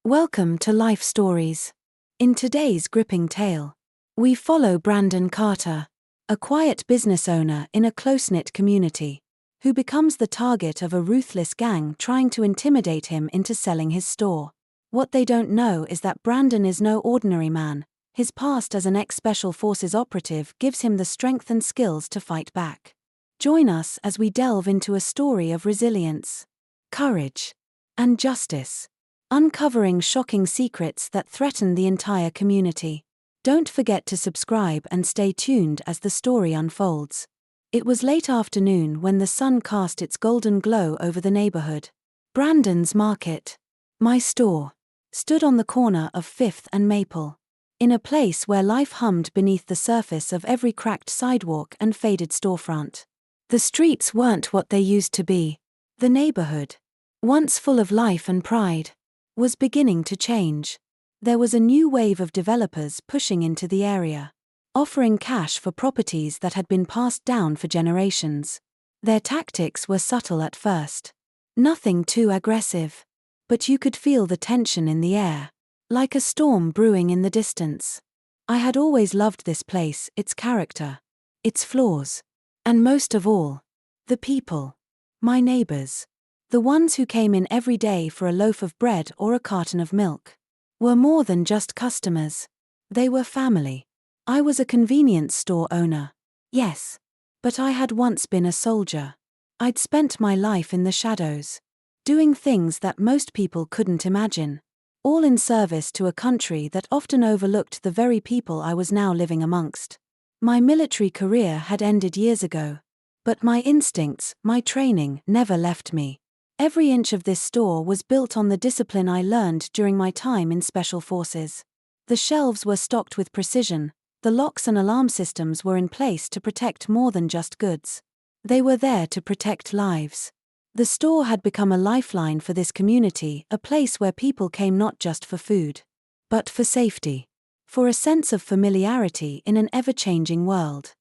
Welcome to Life Stories. In today's gripping tale, we follow Brandon Carter, a quiet business owner in a close-knit community, who becomes the target of a ruthless gang trying to intimidate him into selling his store. What they don't know is that Brandon is no ordinary man. His past as an ex-Special Forces operative gives him the strength and skills to fight back. Join us as we delve into a story of resilience, courage, and justice, uncovering shocking secrets that threaten the entire community. Don't forget to subscribe and stay tuned as the story unfolds. It was late afternoon when the sun cast its golden glow over the neighborhood. Brandon's Market, my store, stood on the corner of 5th and Maple, in a place where life hummed beneath the surface of every cracked sidewalk and faded storefront. The streets weren't what they used to be. The neighborhood, once full of life and pride, was beginning to change. There was a new wave of developers pushing into the area, offering cash for properties that had been passed down for generations. Their tactics were subtle at first, nothing too aggressive, but you could feel the tension in the air, like a storm brewing in the distance. I had always loved this place, its character, its flaws, and most of all, the people, my neighbors. The ones who came in every day for a loaf of bread or a carton of milk were more than just customers. They were family. I was a convenience store owner, yes, but I had once been a soldier. I'd spent my life in the shadows, doing things that most people couldn't imagine, all in service to a country that often overlooked the very people I was now living amongst. My military career had ended years ago, but my instincts, my training, never left me. Every inch of this store was built on the discipline I learned during my time in Special Forces. The shelves were stocked with precision, the locks and alarm systems were in place to protect more than just goods. They were there to protect lives. The store had become a lifeline for this community, a place where people came not just for food, but for safety, for a sense of familiarity in an ever-changing world.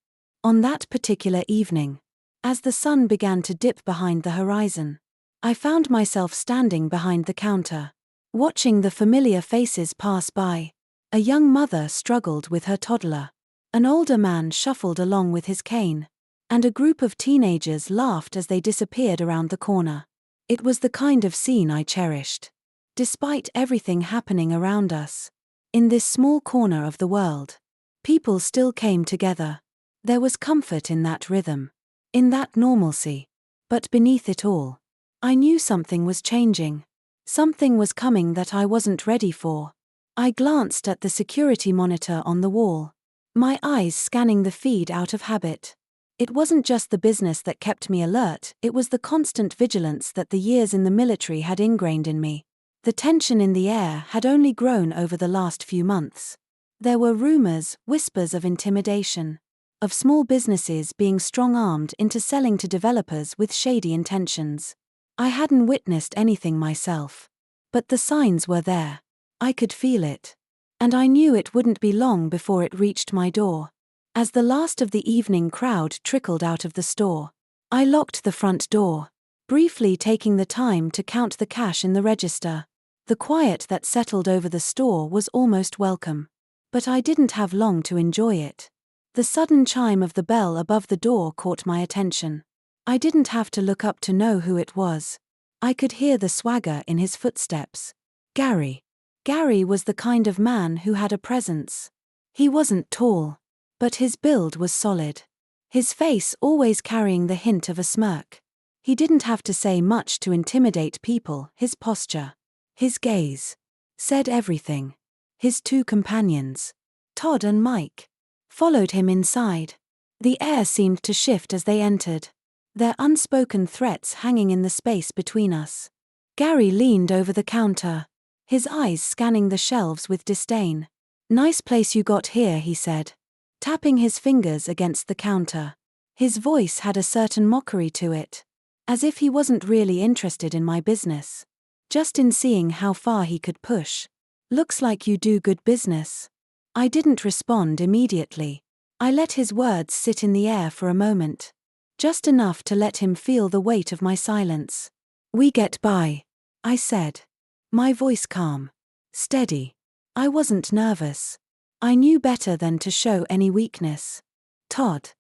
On that particular evening, as the sun began to dip behind the horizon, I found myself standing behind the counter, watching the familiar faces pass by. A young mother struggled with her toddler, an older man shuffled along with his cane, and a group of teenagers laughed as they disappeared around the corner. It was the kind of scene I cherished. Despite everything happening around us, in this small corner of the world, people still came together. There was comfort in that rhythm, in that normalcy. But beneath it all, I knew something was changing. Something was coming that I wasn't ready for. I glanced at the security monitor on the wall, my eyes scanning the feed out of habit. It wasn't just the business that kept me alert, it was the constant vigilance that the years in the military had ingrained in me. The tension in the air had only grown over the last few months. There were rumors, whispers of intimidation, of small businesses being strong-armed into selling to developers with shady intentions. I hadn't witnessed anything myself, but the signs were there. I could feel it. And I knew it wouldn't be long before it reached my door. As the last of the evening crowd trickled out of the store, I locked the front door, briefly taking the time to count the cash in the register. The quiet that settled over the store was almost welcome. But I didn't have long to enjoy it. The sudden chime of the bell above the door caught my attention. I didn't have to look up to know who it was. I could hear the swagger in his footsteps. Gary. Gary was the kind of man who had a presence. He wasn't tall, but his build was solid. His face always carrying the hint of a smirk. He didn't have to say much to intimidate people. His posture, his gaze, said everything. His two companions, Todd and Mike, followed him inside. The air seemed to shift as they entered, their unspoken threats hanging in the space between us. Gary leaned over the counter, his eyes scanning the shelves with disdain. "Nice place you got here," he said, tapping his fingers against the counter. His voice had a certain mockery to it, as if he wasn't really interested in my business, just in seeing how far he could push. "Looks like you do good business." I didn't respond immediately. I let his words sit in the air for a moment, just enough to let him feel the weight of my silence. "We get by," I said, my voice calm. Steady. I wasn't nervous. I knew better than to show any weakness. Todd,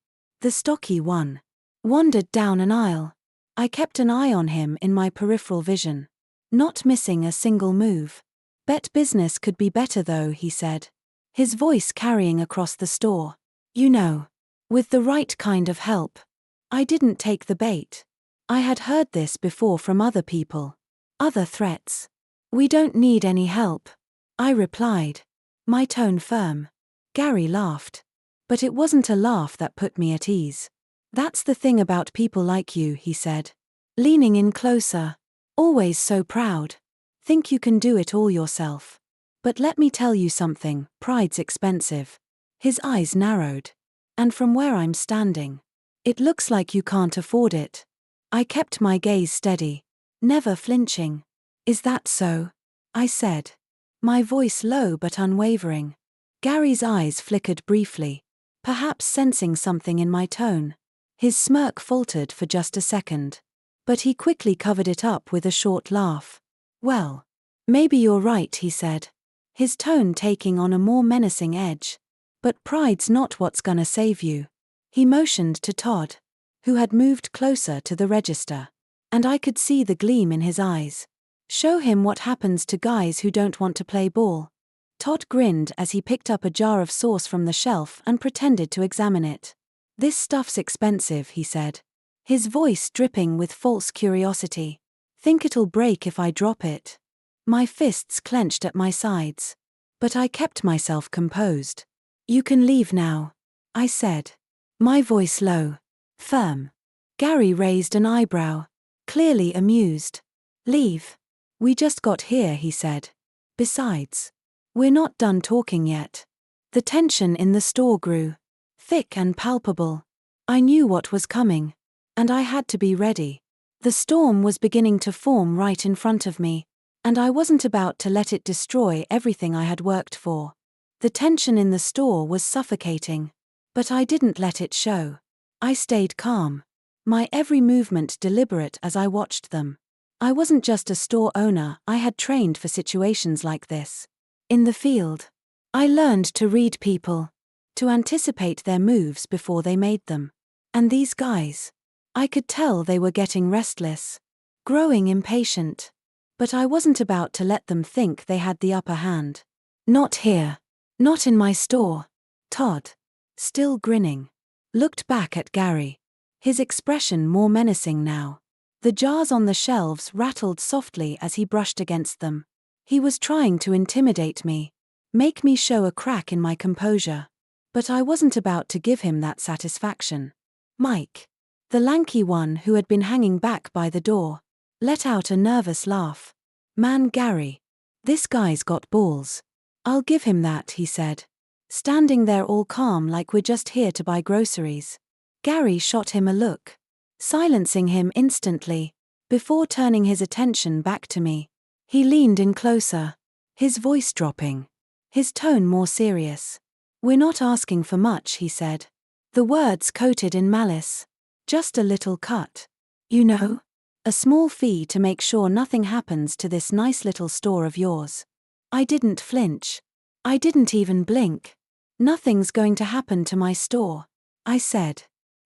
the stocky one, wandered down an aisle. I kept an eye on him in my peripheral vision, not missing a single move. Bet business could be better though, he said, his voice carrying across the store. You know, with the right kind of help. I didn't take the bait. I had heard this before from other people. Other threats. We don't need any help, I replied, my tone firm. Gary laughed. But it wasn't a laugh that put me at ease. That's the thing about people like you, he said, leaning in closer. Always so proud. Think you can do it all yourself. But let me tell you something, pride's expensive. His eyes narrowed. And from where I'm standing, it looks like you can't afford it. I kept my gaze steady, never flinching. Is that so? I said, my voice low but unwavering. Gary's eyes flickered briefly, perhaps sensing something in my tone. His smirk faltered for just a second, but he quickly covered it up with a short laugh. Well, maybe you're right, he said, his tone taking on a more menacing edge. But pride's not what's gonna save you. He motioned to Todd, who had moved closer to the register, and I could see the gleam in his eyes. Show him what happens to guys who don't want to play ball. Todd grinned as he picked up a jar of sauce from the shelf and pretended to examine it. This stuff's expensive, he said, his voice dripping with false curiosity. Think it'll break if I drop it? My fists clenched at my sides. But I kept myself composed. You can leave now, I said, my voice low, firm. Gary raised an eyebrow, clearly amused. Leave? We just got here, he said. Besides, we're not done talking yet. The tension in the store grew, thick and palpable. I knew what was coming, and I had to be ready. The storm was beginning to form right in front of me, and I wasn't about to let it destroy everything I had worked for. The tension in the store was suffocating, but I didn't let it show. I stayed calm, my every movement deliberate as I watched them. I wasn't just a store owner, I had trained for situations like this. In the field, I learned to read people, to anticipate their moves before they made them. And these guys, I could tell they were getting restless, growing impatient. But I wasn't about to let them think they had the upper hand. Not here. Not in my store. Todd, still grinning, looked back at Gary, his expression more menacing now. The jars on the shelves rattled softly as he brushed against them. He was trying to intimidate me, make me show a crack in my composure. But I wasn't about to give him that satisfaction. Mike, the lanky one who had been hanging back by the door, let out a nervous laugh. Man, Gary, this guy's got balls. I'll give him that, he said, standing there all calm like we're just here to buy groceries. Gary shot him a look, silencing him instantly. Before turning his attention back to me, he leaned in closer, his voice dropping, his tone more serious. We're not asking for much, he said, the words coated in malice. Just a little cut. You know? A small fee to make sure nothing happens to this nice little store of yours. I didn't flinch. I didn't even blink. Nothing's going to happen to my store, I said,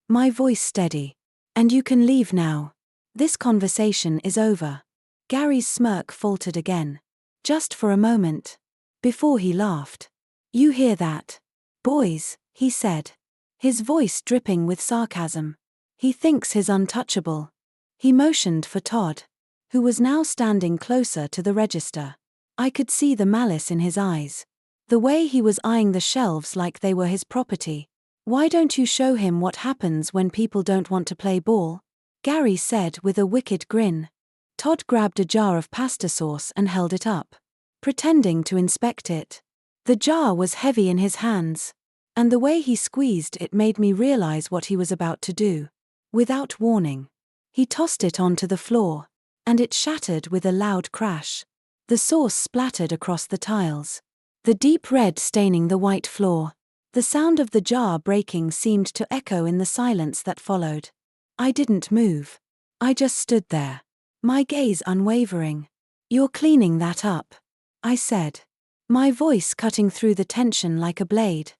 my voice steady. And you can leave now. This conversation is over. Gary's smirk faltered again, just for a moment, before he laughed. You hear that? Boys, he said, his voice dripping with sarcasm. He thinks he's untouchable. He motioned for Todd, who was now standing closer to the register. I could see the malice in his eyes, the way he was eyeing the shelves like they were his property. Why don't you show him what happens when people don't want to play ball? Gary said with a wicked grin. Todd grabbed a jar of pasta sauce and held it up, pretending to inspect it. The jar was heavy in his hands, and the way he squeezed it made me realize what he was about to do. Without warning, he tossed it onto the floor, and it shattered with a loud crash. The sauce splattered across the tiles, the deep red staining the white floor. The sound of the jar breaking seemed to echo in the silence that followed. I didn't move. I just stood there, my gaze unwavering. You're cleaning that up? I said, my voice cutting through the tension like a blade.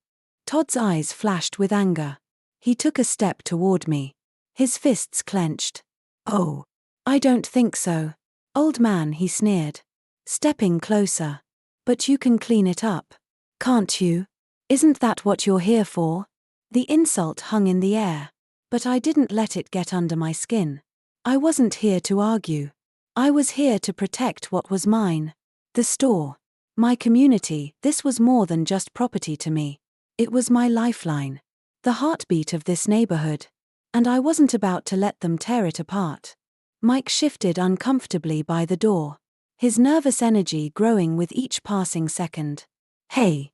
Todd's eyes flashed with anger. He took a step toward me. His fists clenched. Oh, I don't think so. Old man, he sneered. Stepping closer. But you can clean it up. Can't you? Isn't that what you're here for? The insult hung in the air. But I didn't let it get under my skin. I wasn't here to argue. I was here to protect what was mine. The store. My community. This was more than just property to me. It was my lifeline. The heartbeat of this neighborhood. And I wasn't about to let them tear it apart. Mike shifted uncomfortably by the door. His nervous energy growing with each passing second. Hey.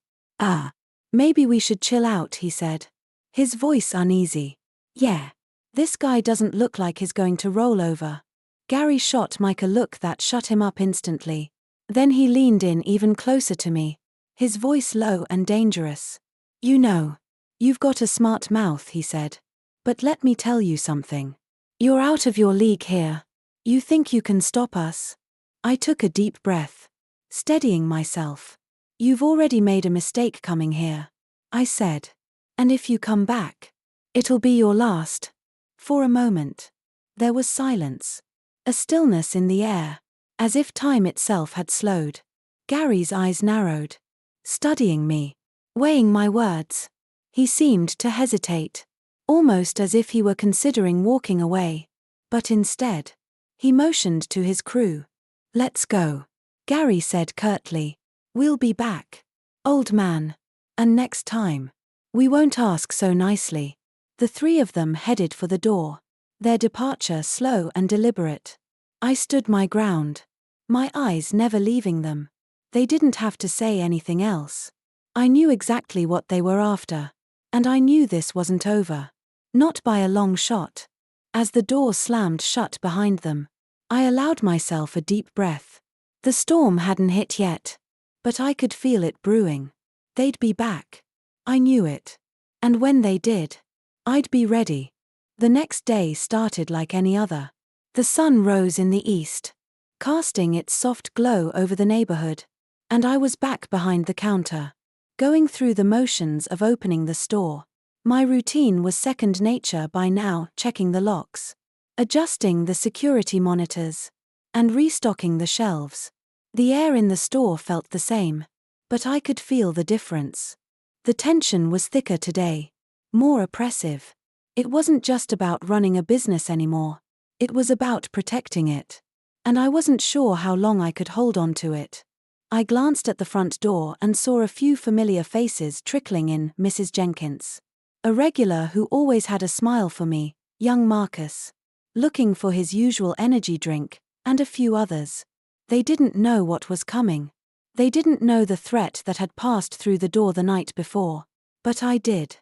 Maybe we should chill out, he said. His voice uneasy. Yeah. This guy doesn't look like he's going to roll over. Gary shot Mike a look that shut him up instantly. Then he leaned in even closer to me. His voice low and dangerous. You know. You've got a smart mouth, he said. But let me tell you something. You're out of your league here. You think you can stop us? I took a deep breath. Steadying myself. You've already made a mistake coming here. I said. And if you come back, it'll be your last. For a moment. There was silence. A stillness in the air. As if time itself had slowed. Gary's eyes narrowed. Studying me. Weighing my words. He seemed to hesitate. Almost as if he were considering walking away. But instead. He motioned to his crew. Let's go. Gary said curtly. We'll be back. Old man. And next time. We won't ask so nicely. The three of them headed for the door. Their departure slow and deliberate. I stood my ground. My eyes never leaving them. They didn't have to say anything else. I knew exactly what they were after. And I knew this wasn't over. Not by a long shot. As the door slammed shut behind them, I allowed myself a deep breath. The storm hadn't hit yet. But I could feel it brewing. They'd be back. I knew it. And when they did, I'd be ready. The next day started like any other. The sun rose in the east, casting its soft glow over the neighborhood. And I was back behind the counter, going through the motions of opening the store. My routine was second nature by now, checking the locks, adjusting the security monitors, and restocking the shelves. The air in the store felt the same, but I could feel the difference. The tension was thicker today, more oppressive. It wasn't just about running a business anymore. It was about protecting it. And I wasn't sure how long I could hold on to it. I glanced at the front door and saw a few familiar faces trickling in. Mrs. Jenkins. A regular who always had a smile for me, young Marcus. Looking for his usual energy drink, and a few others. They didn't know what was coming. They didn't know the threat that had passed through the door the night before. But I did.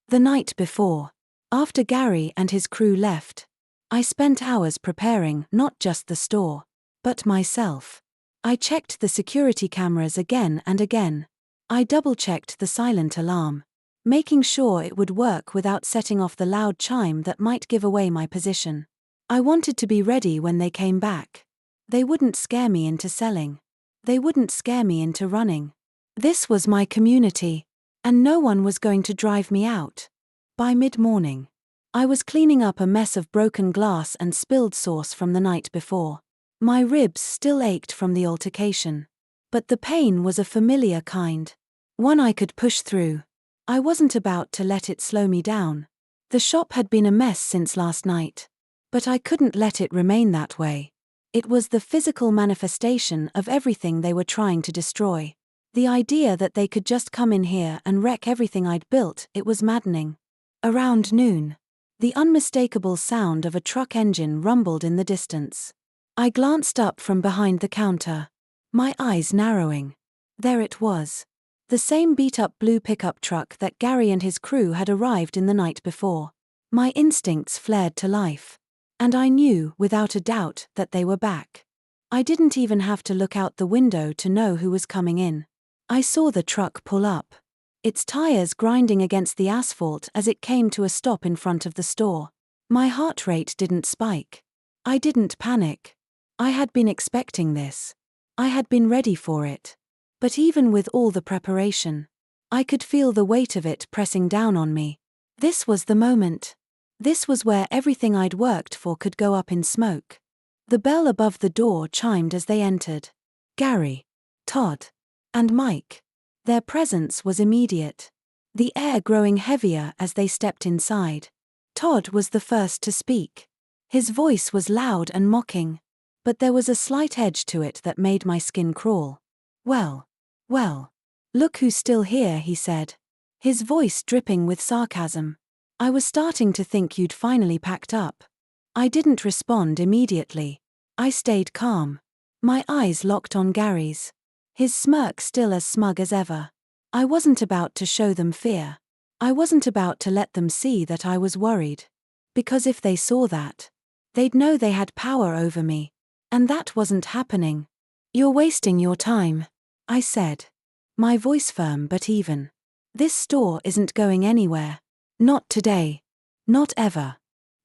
The night before. After Gary and his crew left. I spent hours preparing not just the store, but myself. I checked the security cameras again and again. I double-checked the silent alarm, making sure it would work without setting off the loud chime that might give away my position. I wanted to be ready when they came back. They wouldn't scare me into selling. They wouldn't scare me into running. This was my community, and no one was going to drive me out. By mid-morning, I was cleaning up a mess of broken glass and spilled sauce from the night before. My ribs still ached from the altercation. But the pain was a familiar kind. One I could push through. I wasn't about to let it slow me down. The shop had been a mess since last night. But I couldn't let it remain that way. It was the physical manifestation of everything they were trying to destroy. The idea that they could just come in here and wreck everything I'd built, it was maddening. Around noon, the unmistakable sound of a truck engine rumbled in the distance. I glanced up from behind the counter, my eyes narrowing. There it was. The same beat-up blue pickup truck that Gary and his crew had arrived in the night before. My instincts flared to life. And I knew, without a doubt, that they were back. I didn't even have to look out the window to know who was coming in. I saw the truck pull up, its tires grinding against the asphalt as it came to a stop in front of the store. My heart rate didn't spike. I didn't panic. I had been expecting this. I had been ready for it. But even with all the preparation, I could feel the weight of it pressing down on me. This was the moment. This was where everything I'd worked for could go up in smoke. The bell above the door chimed as they entered. Gary, Todd, and Mike. Their presence was immediate, the air growing heavier as they stepped inside. Todd was the first to speak. His voice was loud and mocking, but there was a slight edge to it that made my skin crawl. Well, look who's still here, he said, his voice dripping with sarcasm. I was starting to think you'd finally packed up. I didn't respond immediately. I stayed calm. My eyes locked on Gary's, his smirk still as smug as ever. I wasn't about to show them fear. I wasn't about to let them see that I was worried. Because if they saw that, they'd know they had power over me. And that wasn't happening. You're wasting your time, I said, my voice firm but even. This store isn't going anywhere. Not today. Not ever.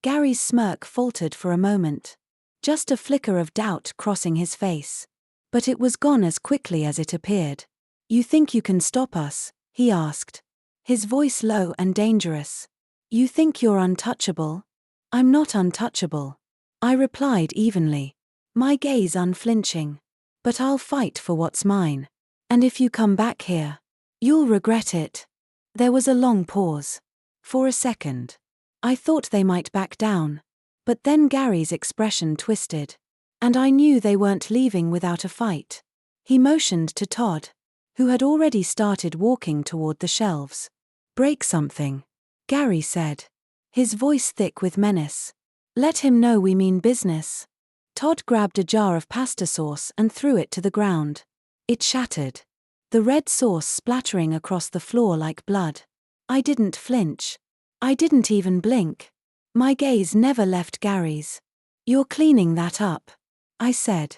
Gary's smirk faltered for a moment. Just a flicker of doubt crossing his face. But it was gone as quickly as it appeared. You think you can stop us? He asked, his voice low and dangerous. You think you're untouchable? I'm not untouchable, I replied evenly, my gaze unflinching. But I'll fight for what's mine. And if you come back here, you'll regret it. There was a long pause. For a second, I thought they might back down. But then Gary's expression twisted. And I knew they weren't leaving without a fight. He motioned to Todd, who had already started walking toward the shelves. Break something, Gary said, his voice thick with menace. Let him know we mean business. Todd grabbed a jar of pasta sauce and threw it to the ground. It shattered, the red sauce splattering across the floor like blood. I didn't flinch. I didn't even blink. My gaze never left Gary's. You're cleaning that up, I said,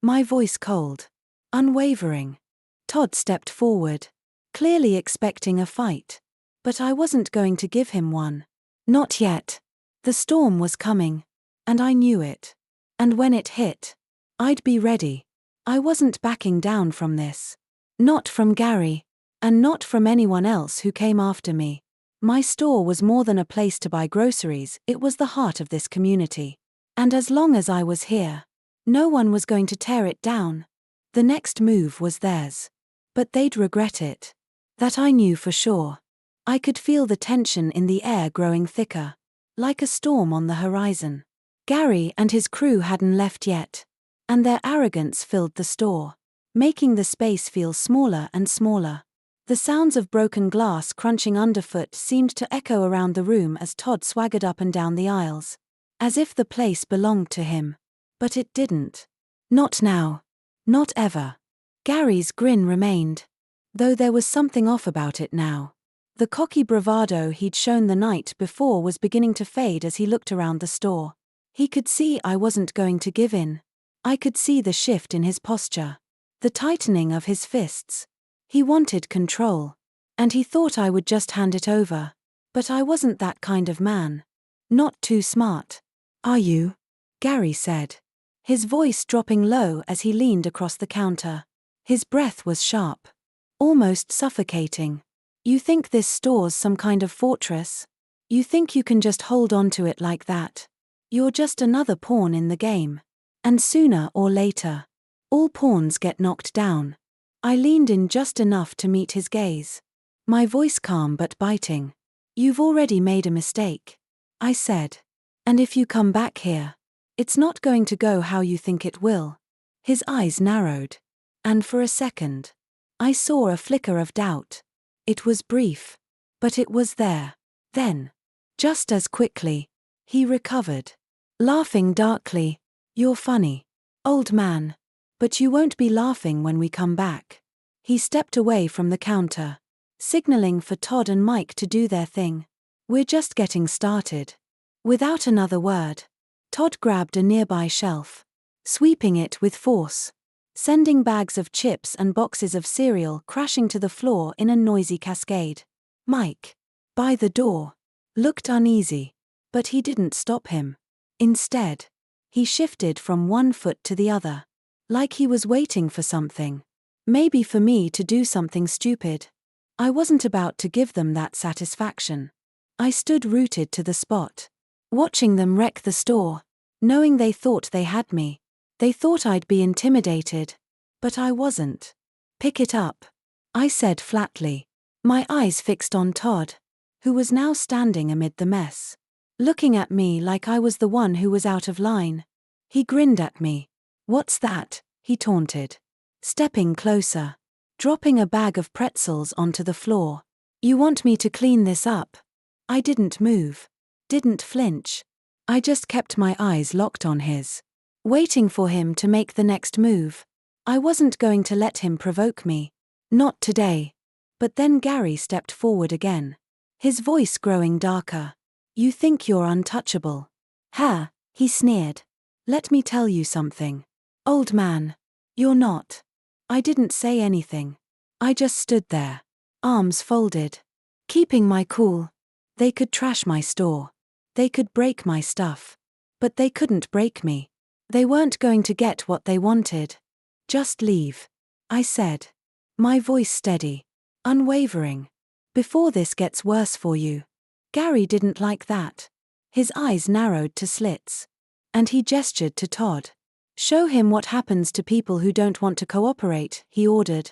my voice cold, unwavering. Todd stepped forward, clearly expecting a fight. But I wasn't going to give him one. Not yet. The storm was coming, and I knew it. And when it hit, I'd be ready. I wasn't backing down from this. Not from Gary, and not from anyone else who came after me. My store was more than a place to buy groceries, it was the heart of this community. And as long as I was here, no one was going to tear it down. The next move was theirs. But they'd regret it. That I knew for sure. I could feel the tension in the air growing thicker, like a storm on the horizon. Gary and his crew hadn't left yet, and their arrogance filled the store, making the space feel smaller and smaller. The sounds of broken glass crunching underfoot seemed to echo around the room as Todd swaggered up and down the aisles, as if the place belonged to him. But it didn't. Not now. Not ever. Gary's grin remained, though there was something off about it now. The cocky bravado he'd shown the night before was beginning to fade as he looked around the store. He could see I wasn't going to give in. I could see the shift in his posture, the tightening of his fists. He wanted control, and he thought I would just hand it over. But I wasn't that kind of man. Not too smart. Are you? Gary said, his voice dropping low as he leaned across the counter. His breath was sharp, almost suffocating. You think this store's some kind of fortress? You think you can just hold on to it like that? You're just another pawn in the game. And sooner or later, all pawns get knocked down. I leaned in just enough to meet his gaze, my voice calm but biting. You've already made a mistake, I said. And if you come back here, it's not going to go how you think it will. His eyes narrowed, and for a second, I saw a flicker of doubt. It was brief, but it was there. Then, just as quickly, he recovered, laughing darkly. You're funny, old man. But you won't be laughing when we come back. He stepped away from the counter, signaling for Todd and Mike to do their thing. We're just getting started. Without another word, Todd grabbed a nearby shelf, sweeping it with force, sending bags of chips and boxes of cereal crashing to the floor in a noisy cascade. Mike, by the door, looked uneasy, but he didn't stop him. Instead, he shifted from one foot to the other, like he was waiting for something. Maybe for me to do something stupid. I wasn't about to give them that satisfaction. I stood rooted to the spot, watching them wreck the store, knowing they thought they had me. They thought I'd be intimidated. But I wasn't. Pick it up, I said flatly, my eyes fixed on Todd, who was now standing amid the mess, looking at me like I was the one who was out of line. He grinned at me. What's that? He taunted, stepping closer, dropping a bag of pretzels onto the floor. You want me to clean this up? I didn't move, didn't flinch. I just kept my eyes locked on his, waiting for him to make the next move. I wasn't going to let him provoke me. Not today. But then Gary stepped forward again, his voice growing darker. You think you're untouchable? Ha, he sneered. Let me tell you something. Old man. You're not. I didn't say anything. I just stood there, arms folded, keeping my cool. They could trash my store. They could break my stuff. But they couldn't break me. They weren't going to get what they wanted. Just leave, I said, my voice steady, unwavering. Before this gets worse for you. Gary didn't like that. His eyes narrowed to slits. And he gestured to Todd. Show him what happens to people who don't want to cooperate, he ordered.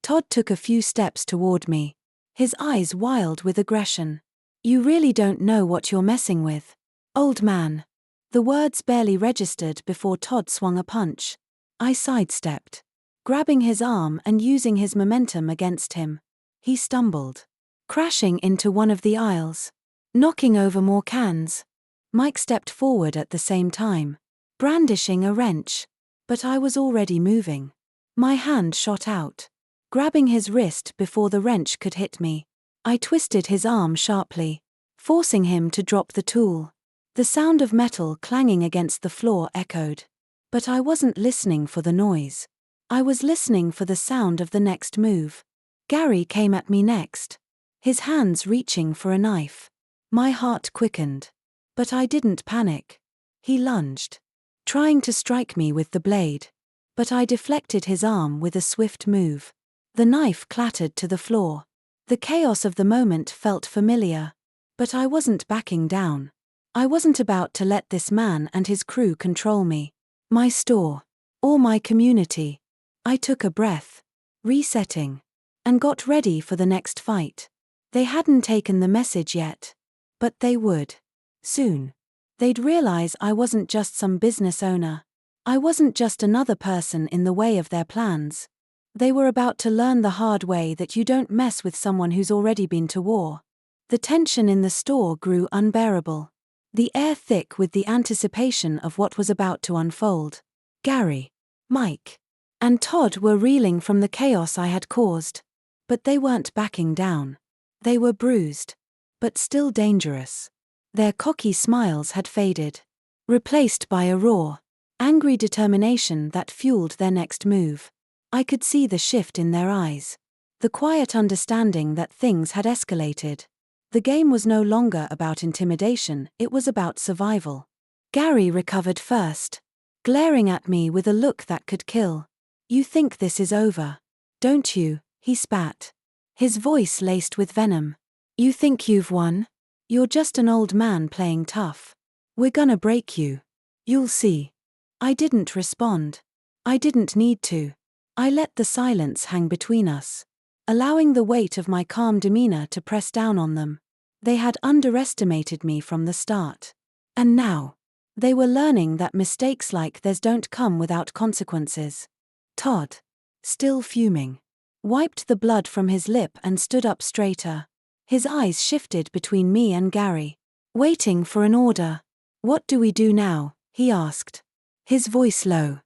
Todd took a few steps toward me, his eyes wild with aggression. You really don't know what you're messing with, old man. The words barely registered before Todd swung a punch. I sidestepped, grabbing his arm and using his momentum against him. He stumbled, crashing into one of the aisles, knocking over more cans. Mike stepped forward at the same time, brandishing a wrench. But I was already moving. My hand shot out, grabbing his wrist before the wrench could hit me. I twisted his arm sharply, forcing him to drop the tool. The sound of metal clanging against the floor echoed. But I wasn't listening for the noise. I was listening for the sound of the next move. Gary came at me next, his hands reaching for a knife. My heart quickened. But I didn't panic. He lunged, trying to strike me with the blade. But I deflected his arm with a swift move. The knife clattered to the floor. The chaos of the moment felt familiar. But I wasn't backing down. I wasn't about to let this man and his crew control me, my store, or my community. I took a breath, resetting, and got ready for the next fight. They hadn't taken the message yet. But they would. Soon. They'd realize I wasn't just some business owner. I wasn't just another person in the way of their plans. They were about to learn the hard way that you don't mess with someone who's already been to war. The tension in the store grew unbearable, the air thick with the anticipation of what was about to unfold. Gary, Mike, and Todd were reeling from the chaos I had caused. But they weren't backing down. They were bruised, but still dangerous. Their cocky smiles had faded, replaced by a raw, angry determination that fueled their next move. I could see the shift in their eyes, the quiet understanding that things had escalated. The game was no longer about intimidation, it was about survival. Gary recovered first, glaring at me with a look that could kill. You think this is over, don't you? He spat, his voice laced with venom. You think you've won? You're just an old man playing tough. We're gonna break you. You'll see. I didn't respond. I didn't need to. I let the silence hang between us, allowing the weight of my calm demeanor to press down on them. They had underestimated me from the start. And now, they were learning that mistakes like theirs don't come without consequences. Todd, still fuming, wiped the blood from his lip and stood up straighter. His eyes shifted between me and Gary, waiting for an order. What do we do now? He asked, his voice low,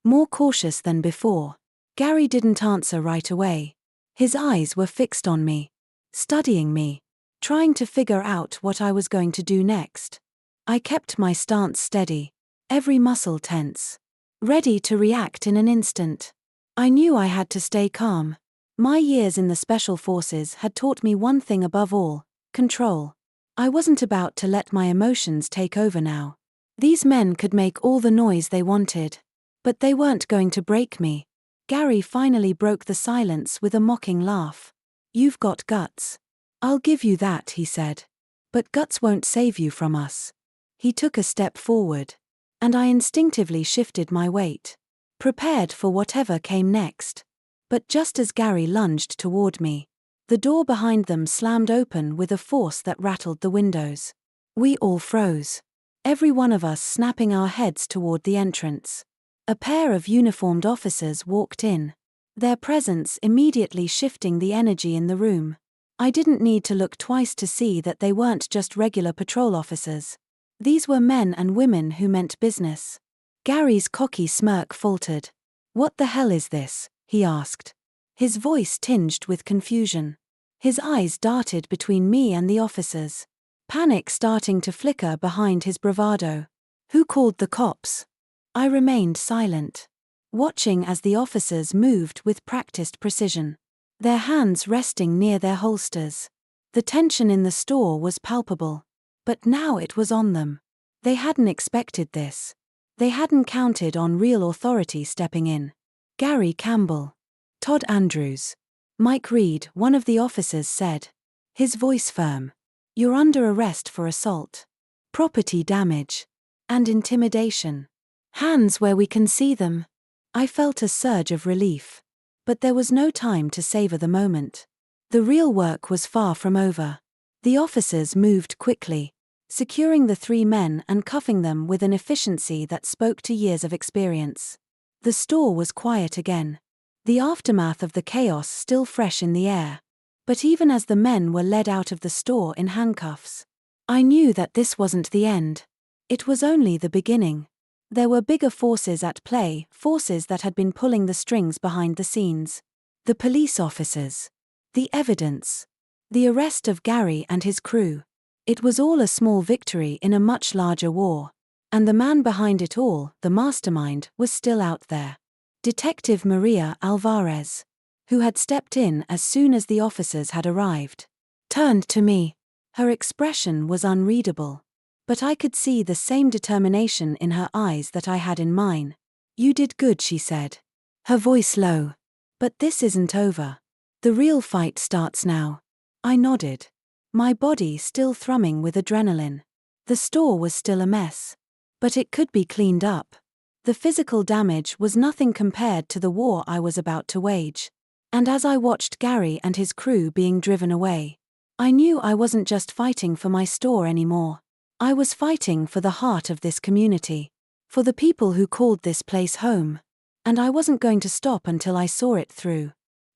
more cautious than before. Gary didn't answer right away. His eyes were fixed on me, studying me, trying to figure out what I was going to do next. I kept my stance steady, every muscle tense, ready to react in an instant. I knew I had to stay calm. My years in the Special Forces had taught me one thing above all: control. I wasn't about to let my emotions take over now. These men could make all the noise they wanted, but they weren't going to break me. Gary finally broke the silence with a mocking laugh. "You've got guts. I'll give you that," he said. "But guts won't save you from us." He took a step forward, and I instinctively shifted my weight, prepared for whatever came next. But just as Gary lunged toward me, the door behind them slammed open with a force that rattled the windows. We all froze, every one of us snapping our heads toward the entrance. A pair of uniformed officers walked in, their presence immediately shifting the energy in the room. I didn't need to look twice to see that they weren't just regular patrol officers. These were men and women who meant business. Gary's cocky smirk faltered. "What the hell is this?" he asked, his voice tinged with confusion. His eyes darted between me and the officers, panic starting to flicker behind his bravado. "Who called the cops?" I remained silent, watching as the officers moved with practiced precision, their hands resting near their holsters. The tension in the store was palpable, but now it was on them. They hadn't expected this. They hadn't counted on real authority stepping in. "Gary Campbell. Todd Andrews." Mike Reed, one of the officers, said, his voice firm. "You're under arrest for assault, property damage, and intimidation. Hands where we can see them." I felt a surge of relief. But there was no time to savor the moment. The real work was far from over. The officers moved quickly, securing the three men and cuffing them with an efficiency that spoke to years of experience. The store was quiet again, the aftermath of the chaos still fresh in the air. But even as the men were led out of the store in handcuffs, I knew that this wasn't the end. It was only the beginning. There were bigger forces at play, forces that had been pulling the strings behind the scenes. The police officers, the evidence, the arrest of Gary and his crew. It was all a small victory in a much larger war. And the man behind it all, the mastermind, was still out there. Detective Maria Alvarez, who had stepped in as soon as the officers had arrived, turned to me. Her expression was unreadable, but I could see the same determination in her eyes that I had in mine. "You did good," she said, her voice low. "But this isn't over. The real fight starts now." I nodded, my body still thrumming with adrenaline. The store was still a mess, but it could be cleaned up. The physical damage was nothing compared to the war I was about to wage. And as I watched Gary and his crew being driven away, I knew I wasn't just fighting for my store anymore. I was fighting for the heart of this community, for the people who called this place home. And I wasn't going to stop until I saw it through.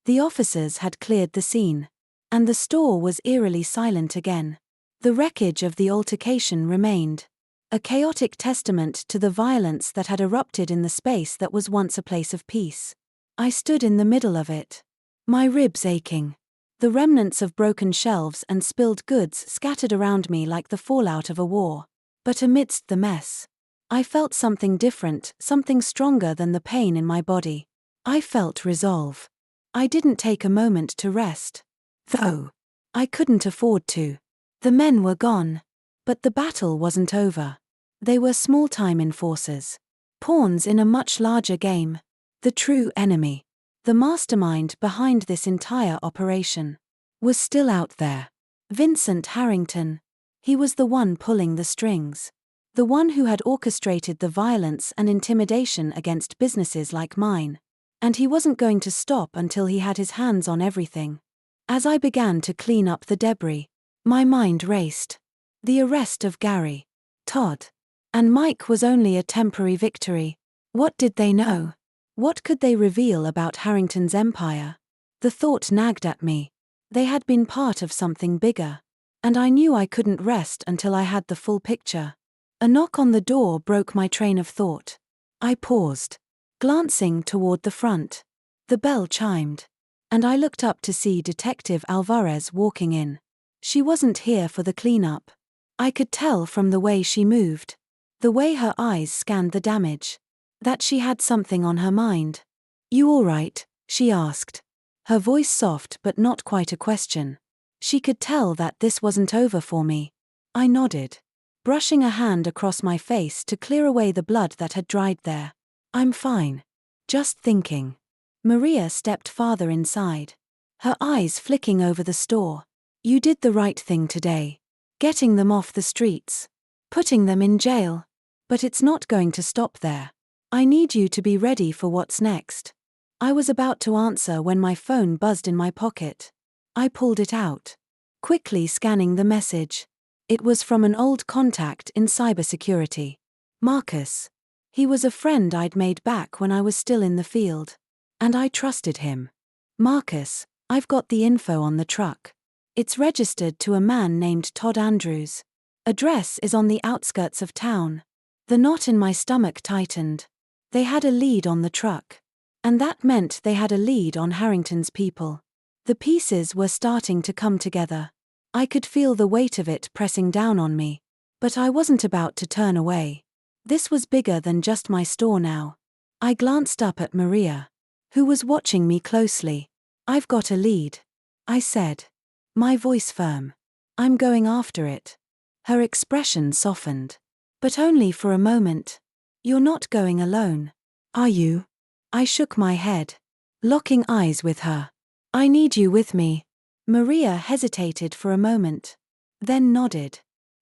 The officers had cleared the scene, and the store was eerily silent again. The wreckage of the altercation remained, a chaotic testament to the violence that had erupted in the space that was once a place of peace. I stood in the middle of it, my ribs aching, the remnants of broken shelves and spilled goods scattered around me like the fallout of a war. But amidst the mess, I felt something different, something stronger than the pain in my body. I felt resolve. I didn't take a moment to rest, though I couldn't afford to. The men were gone, but the battle wasn't over. They were small-time enforcers, pawns in a much larger game. The true enemy, the mastermind behind this entire operation, was still out there. Vincent Harrington. He was the one pulling the strings. The one who had orchestrated the violence and intimidation against businesses like mine. And he wasn't going to stop until he had his hands on everything. As I began to clean up the debris, my mind raced. The arrest of Gary, Todd, and Mike was only a temporary victory. What did they know? What could they reveal about Harrington's empire? The thought nagged at me. They had been part of something bigger. And I knew I couldn't rest until I had the full picture. A knock on the door broke my train of thought. I paused, glancing toward the front. The bell chimed, and I looked up to see Detective Alvarez walking in. She wasn't here for the cleanup. I could tell from the way she moved, the way her eyes scanned the damage, that she had something on her mind. "You all right?" she asked, her voice soft but not quite a question. She could tell that this wasn't over for me. I nodded, brushing a hand across my face to clear away the blood that had dried there. "I'm fine. Just thinking." Maria stepped farther inside, her eyes flicking over the store. You did the right thing today. Getting them off the streets. Putting them in jail. But it's not going to stop there. I need you to be ready for what's next. I was about to answer when my phone buzzed in my pocket. I pulled it out, quickly scanning the message. It was from an old contact in cybersecurity. Marcus. He was a friend I'd made back when I was still in the field. And I trusted him. Marcus, I've got the info on the truck. It's registered to a man named Todd Andrews. Address is on the outskirts of town. The knot in my stomach tightened. They had a lead on the truck. And that meant they had a lead on Harrington's people. The pieces were starting to come together. I could feel the weight of it pressing down on me. But I wasn't about to turn away. This was bigger than just my store now. I glanced up at Maria, who was watching me closely. I've got a lead, I said, my voice firm. I'm going after it. Her expression softened. But only for a moment. You're not going alone, are you? I shook my head, locking eyes with her. I need you with me. Maria hesitated for a moment, then nodded.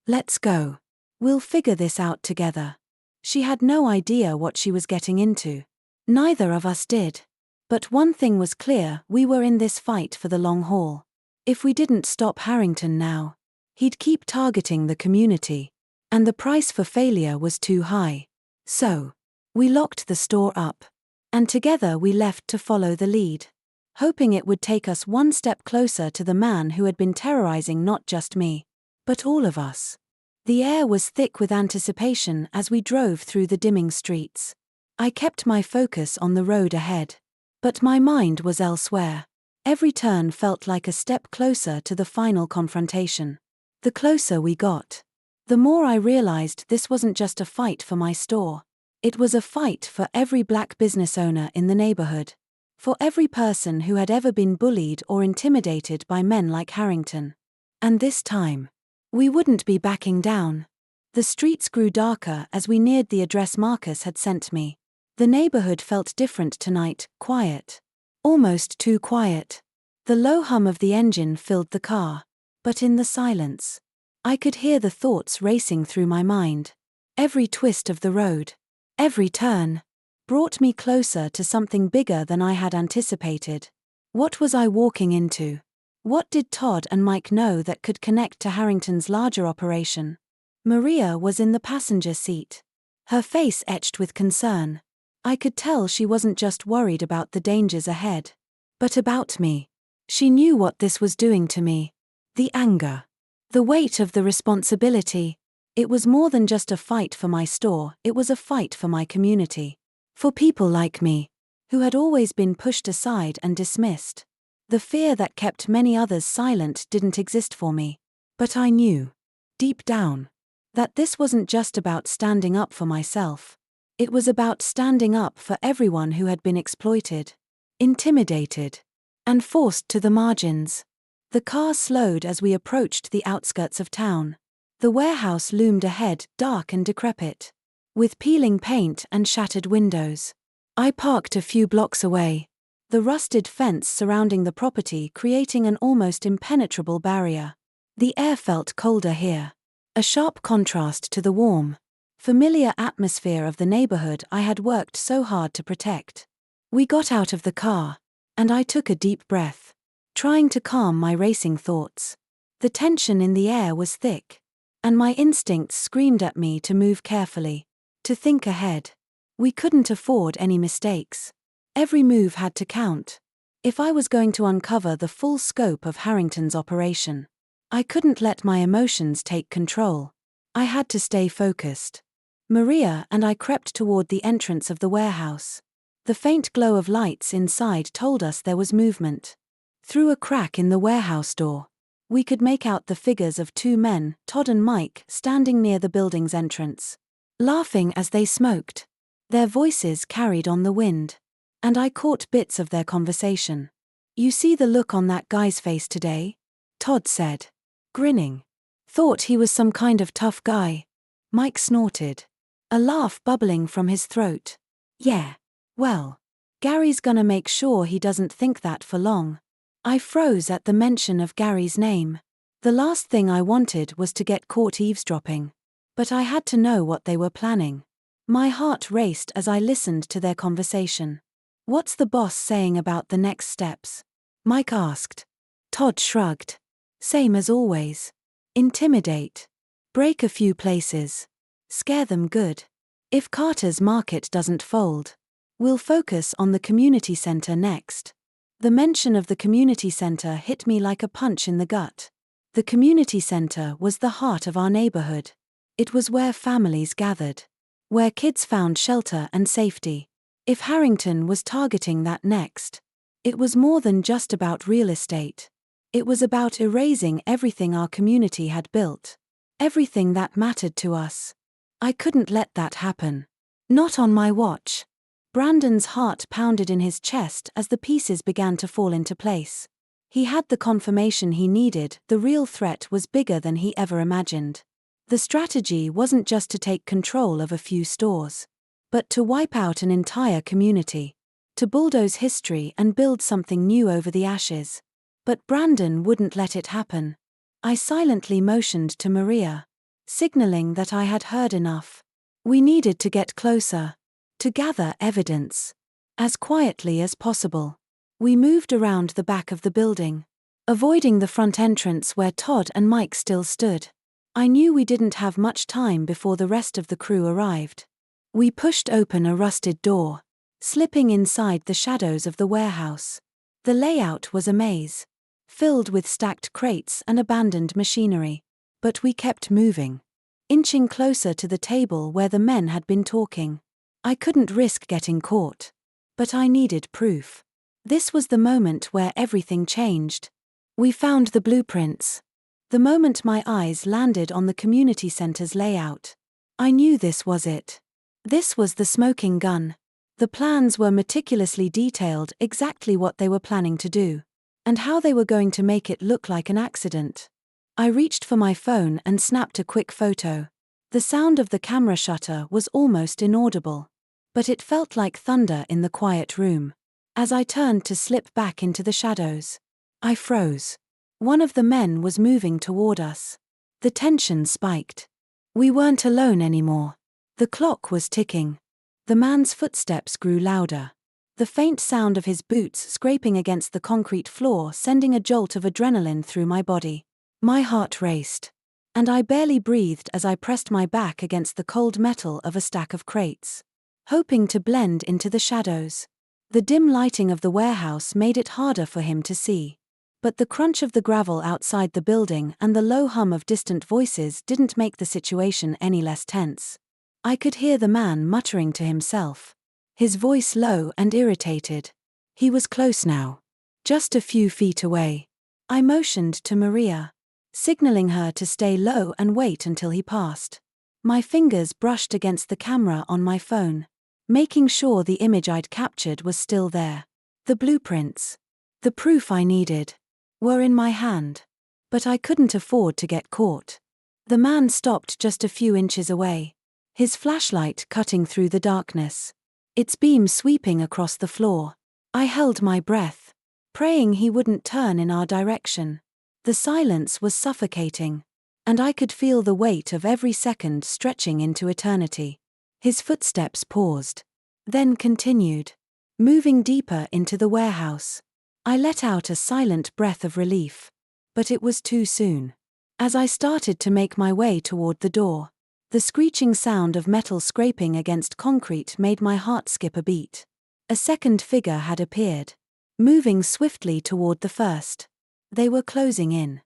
Let's go. We'll figure this out together. She had no idea what she was getting into. Neither of us did. But one thing was clear, we were in this fight for the long haul. If we didn't stop Harrington now, he'd keep targeting the community. And the price for failure was too high. So, we locked the store up. And together we left to follow the lead, hoping it would take us one step closer to the man who had been terrorizing not just me, but all of us. The air was thick with anticipation as we drove through the dimming streets. I kept my focus on the road ahead. But my mind was elsewhere. Every turn felt like a step closer to the final confrontation. The closer we got, the more I realized this wasn't just a fight for my store. It was a fight for every black business owner in the neighborhood. For every person who had ever been bullied or intimidated by men like Harrington. And this time, we wouldn't be backing down. The streets grew darker as we neared the address Marcus had sent me. The neighborhood felt different tonight, quiet. Almost too quiet. The low hum of the engine filled the car. But in the silence, I could hear the thoughts racing through my mind. Every twist of the road, every turn, brought me closer to something bigger than I had anticipated. What was I walking into? What did Todd and Mike know that could connect to Harrington's larger operation? Maria was in the passenger seat, her face etched with concern. I could tell she wasn't just worried about the dangers ahead, but about me. She knew what this was doing to me. The anger. The weight of the responsibility. It was more than just a fight for my store, it was a fight for my community. For people like me, who had always been pushed aside and dismissed. The fear that kept many others silent didn't exist for me. But I knew, deep down, that this wasn't just about standing up for myself. It was about standing up for everyone who had been exploited, intimidated, and forced to the margins. The car slowed as we approached the outskirts of town. The warehouse loomed ahead, dark and decrepit, with peeling paint and shattered windows. I parked a few blocks away, the rusted fence surrounding the property creating an almost impenetrable barrier. The air felt colder here, a sharp contrast to the warm, familiar atmosphere of the neighborhood I had worked so hard to protect. We got out of the car, and I took a deep breath, trying to calm my racing thoughts. The tension in the air was thick, and my instincts screamed at me to move carefully, to think ahead. We couldn't afford any mistakes. Every move had to count. If I was going to uncover the full scope of Harrington's operation, I couldn't let my emotions take control. I had to stay focused. Maria and I crept toward the entrance of the warehouse. The faint glow of lights inside told us there was movement. Through a crack in the warehouse door, we could make out the figures of two men, Todd and Mike, standing near the building's entrance, laughing as they smoked. Their voices carried on the wind, and I caught bits of their conversation. "You see the look on that guy's face today?" Todd said, grinning. "Thought he was some kind of tough guy." Mike snorted, a laugh bubbling from his throat. "Yeah. Well, Gary's gonna make sure he doesn't think that for long. I froze at the mention of Gary's name. The last thing I wanted was to get caught eavesdropping. But I had to know what they were planning. My heart raced as I listened to their conversation. "What's the boss saying about the next steps?" Mike asked. Todd shrugged. "Same as always. Intimidate. Break a few places. Scare them good. If Carter's market doesn't fold, we'll focus on the community center next." The mention of the community center hit me like a punch in the gut. The community center was the heart of our neighborhood. It was where families gathered, where kids found shelter and safety. If Harrington was targeting that next, it was more than just about real estate. It was about erasing everything our community had built, everything that mattered to us. I couldn't let that happen. Not on my watch. Brandon's heart pounded in his chest as the pieces began to fall into place. He had the confirmation he needed. The real threat was bigger than he ever imagined. The strategy wasn't just to take control of a few stores, but to wipe out an entire community, to bulldoze history and build something new over the ashes. But Brandon wouldn't let it happen. I silently motioned to Maria, signaling that I had heard enough. We needed to get closer, to gather evidence. As quietly as possible, we moved around the back of the building, avoiding the front entrance where Todd and Mike still stood. I knew we didn't have much time before the rest of the crew arrived. We pushed open a rusted door, slipping inside the shadows of the warehouse. The layout was a maze, filled with stacked crates and abandoned machinery. But we kept moving, inching closer to the table where the men had been talking. I couldn't risk getting caught, but I needed proof. This was the moment where everything changed. We found the blueprints. The moment my eyes landed on the community center's layout, I knew this was it. This was the smoking gun. The plans were meticulously detailed, exactly what they were planning to do, and how they were going to make it look like an accident. I reached for my phone and snapped a quick photo. The sound of the camera shutter was almost inaudible, but it felt like thunder in the quiet room. As I turned to slip back into the shadows, I froze. One of the men was moving toward us. The tension spiked. We weren't alone anymore. The clock was ticking. The man's footsteps grew louder, the faint sound of his boots scraping against the concrete floor sending a jolt of adrenaline through my body. My heart raced, and I barely breathed as I pressed my back against the cold metal of a stack of crates, hoping to blend into the shadows. The dim lighting of the warehouse made it harder for him to see, but the crunch of the gravel outside the building and the low hum of distant voices didn't make the situation any less tense. I could hear the man muttering to himself, his voice low and irritated. He was close now, just a few feet away. I motioned to Maria, signaling her to stay low and wait until he passed. My fingers brushed against the camera on my phone, making sure the image I'd captured was still there. The blueprints, the proof I needed, were in my hand. But I couldn't afford to get caught. The man stopped just a few inches away, his flashlight cutting through the darkness, its beam sweeping across the floor. I held my breath, praying he wouldn't turn in our direction. The silence was suffocating, and I could feel the weight of every second stretching into eternity. His footsteps paused, then continued, moving deeper into the warehouse. I let out a silent breath of relief, but it was too soon. As I started to make my way toward the door, the screeching sound of metal scraping against concrete made my heart skip a beat. A second figure had appeared, moving swiftly toward the first. They were closing in.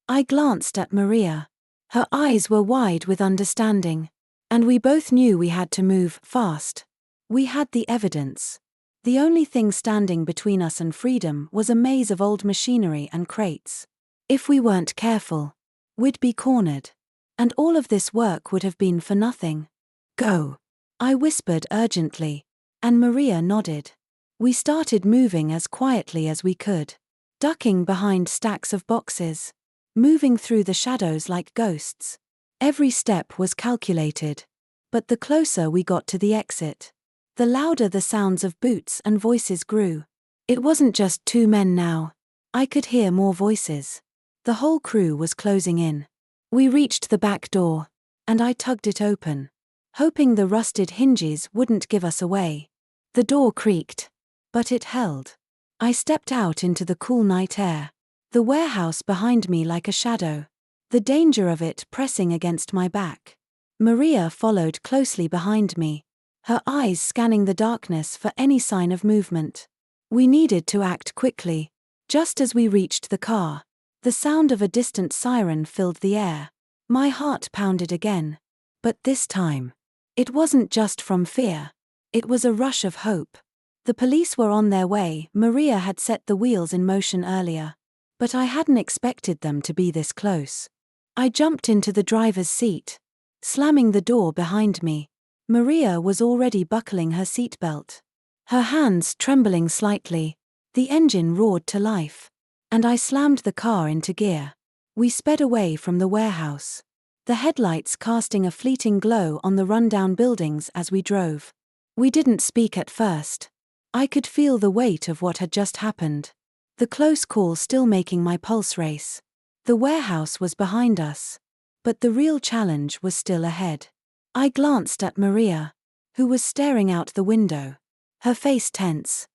I glanced at Maria. Her eyes were wide with understanding, and we both knew we had to move fast. We had the evidence. The only thing standing between us and freedom was a maze of old machinery and crates. If we weren't careful, we'd be cornered, and all of this work would have been for nothing. "Go," I whispered urgently, and Maria nodded. We started moving as quietly as we could, ducking behind stacks of boxes, moving through the shadows like ghosts. Every step was calculated, but the closer we got to the exit, The louder the sounds of boots and voices grew. It wasn't just two men now. I could hear more voices. The whole crew was closing in. We reached the back door, and I tugged it open, hoping the rusted hinges wouldn't give us away. The door creaked, but it held. I stepped out into the cool night air, the warehouse behind me like a shadow, the danger of it pressing against my back. Maria followed closely behind me, her eyes scanning the darkness for any sign of movement. We needed to act quickly. Just as we reached the car, the sound of a distant siren filled the air. My heart pounded again. But this time, it wasn't just from fear. It was a rush of hope. The police were on their way. Maria had set the wheels in motion earlier. But I hadn't expected them to be this close. I jumped into the driver's seat, slamming the door behind me. Maria was already buckling her seatbelt, her hands trembling slightly. The engine roared to life, and I slammed the car into gear. We sped away from the warehouse, the headlights casting a fleeting glow on the rundown buildings as we drove. We didn't speak at first. I could feel the weight of what had just happened, the close call still making my pulse race. The warehouse was behind us, but the real challenge was still ahead. I glanced at Maria, who was staring out the window, her face tense.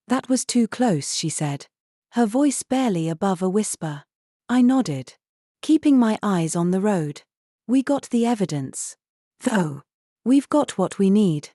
"That was too close," she said, her voice barely above a whisper. I nodded, keeping my eyes on the road. We got the evidence, though. We've got what we need.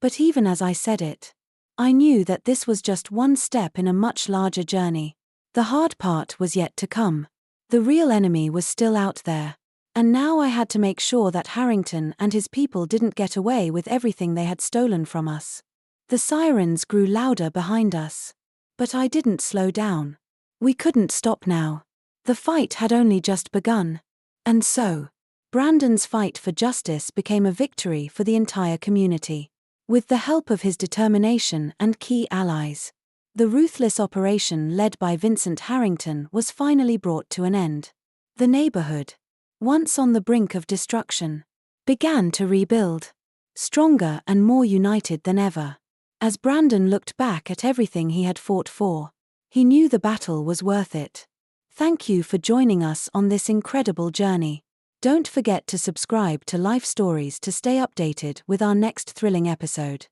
But even as I said it, I knew that this was just one step in a much larger journey. The hard part was yet to come. The real enemy was still out there. And now I had to make sure that Harrington and his people didn't get away with everything they had stolen from us. The sirens grew louder behind us. But I didn't slow down. We couldn't stop now. The fight had only just begun. And so, Brandon's fight for justice became a victory for the entire community. With the help of his determination and key allies, the ruthless operation led by Vincent Harrington was finally brought to an end. The neighborhood, once on the brink of destruction, began to rebuild, stronger and more united than ever. As Brandon looked back at everything he had fought for, he knew the battle was worth it. Thank you for joining us on this incredible journey. Don't forget to subscribe to Life Stories to stay updated with our next thrilling episode.